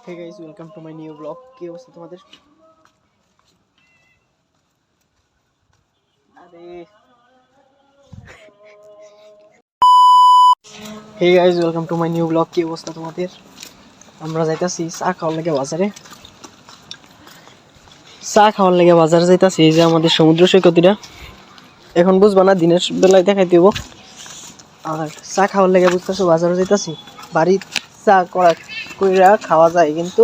Hey guys, welcome to my new vlog. কি অবস্থা তোমাদের? আরে Hey guys, welcome to my new vlog. কি অবস্থা তোমাদের? আমরা যাইতাছি চা খাওয়ার লাগে বাজারে। চা খাওয়ার লাগে বাজারে যাইতাছি। এই যে আমাদের সমুদ্র সৈকতটা। এখন বুঝবা না, দিনের বেলায় দেখাই দেব। আর চা খাওয়ার লাগে বুঝতেছো বাজারে যাইতাছি। বাড়ি চা কইরা খাওয়া যায়, কিন্তু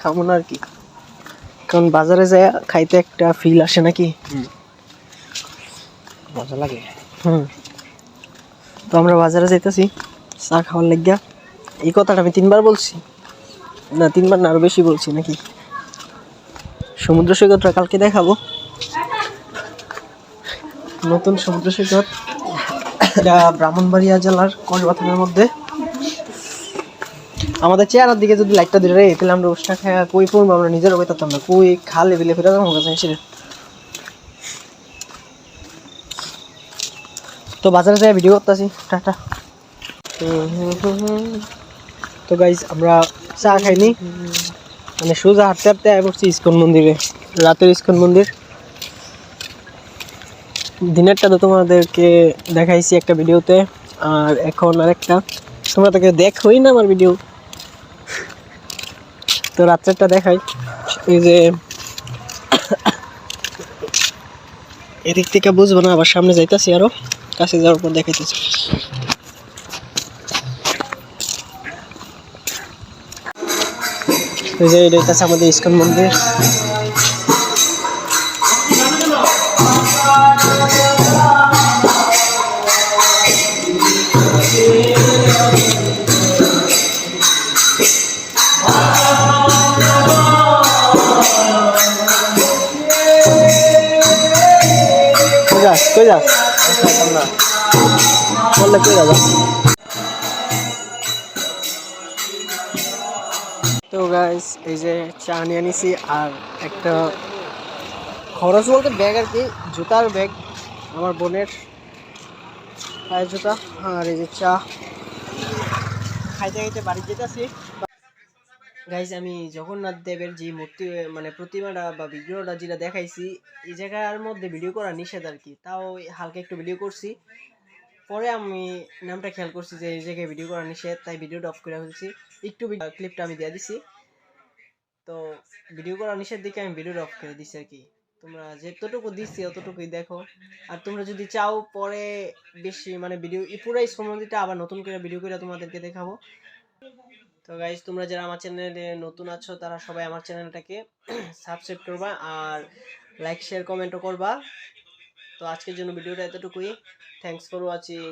খাবো না আর কি। কারণ বাজারে যায় খাইতে একটা ফিল আসে নাকি, মজা লাগে। তো আমরা বাজারে যাইতেছি চা খাওয়ার লাগিয়া। এই কথাটা আমি 3বার বলছি, না 3বার না আরো বেশি বলছি নাকি। সমুদ্র সৈকতটা কালকে দেখাবো, নতুন সমুদ্র সৈকত। এটা ব্রাহ্মণবাড়িয়া জেলার কসবাথানের মধ্যে। আমাদের চেহারার দিকে যদি লাইটটা দিলে রে, তাহলে আমরা উষ্টা খায়া কই পড়বো, আমরা নিজেরও পেতাম না। কই খালে বিলে ফেরা যাবো কাছে। তো বাজারে যাই ভিডিও করতেছি। টাটা। তো গাইজ আমরা চা খাইনি, মানে সোজা হাঁটতে হাঁটতে আয় পড়ছি ইস্কন মন্দিরে। রাতের ইস্কন মন্দির। দিনেরটা তো তোমাদেরকে দেখাইছি একটা ভিডিওতে, আর এখন আরেকটা। তোমরা তাকে দেখোই না আমার ভিডিও, তো রাত্রেরটা দেখাই। এই যে এদিক থেকে বুঝবো না, আবার সামনে যাইতাছি, আরো কাছে যাওয়ার পর দেখাইতেছি। এই যে এটা হচ্ছে আমাদের ইস্কন মন্দির। কই যাস না বললে কই যাবা? তো গাইস এই যে চা নিয়ে নিছি, আর একটা খরচ বলতে ব্যাগ আর কি, জুতার ব্যাগ, আমার বোনের পায়ের জুতা। আর এই যে চা খাইতে খাইতে বাড়ি যেতেছি। গাইস আমি জগন্নাথ দেবের যে মূর্তি, মানে প্রতিমাটা বা বিগ্রহটা যেটা দেখাইছি, এই জায়গার মধ্যে ভিডিও করা নিষেধ আর কি। তাও হালকা একটু ভিডিও করছি, পরে আমি নামটা খেয়াল করছি যে এই জায়গায় ভিডিও করা নিষেধ, তাই ভিডিওটা অফ করে ফেলছি। একটু ক্লিপটা আমি দিয়ে দিছি, তো ভিডিও করা নিষেধ দিকে আমি ভিডিওটা অফ করে দিছি আর কি। তোমরা যতটুকু দিচ্ছি অতটুকুই দেখো। আর তোমরা যদি চাও পরে বেশি মানে ভিডিও পুরাই সম্বন্ধিত আবার নতুন করে ভিডিও করে তোমাদেরকে দেখাবো। তো গাইজ তোমরা যারা আমার চ্যানেলে নতুন আছো, তারা সবাই আমার চ্যানেলটাকে সাবস্ক্রাইব করবা, আর লাইক শেয়ার কমেন্টও করবা। তো আজকের জন্য ভিডিওটা এতটুকুই। Thanks for watching.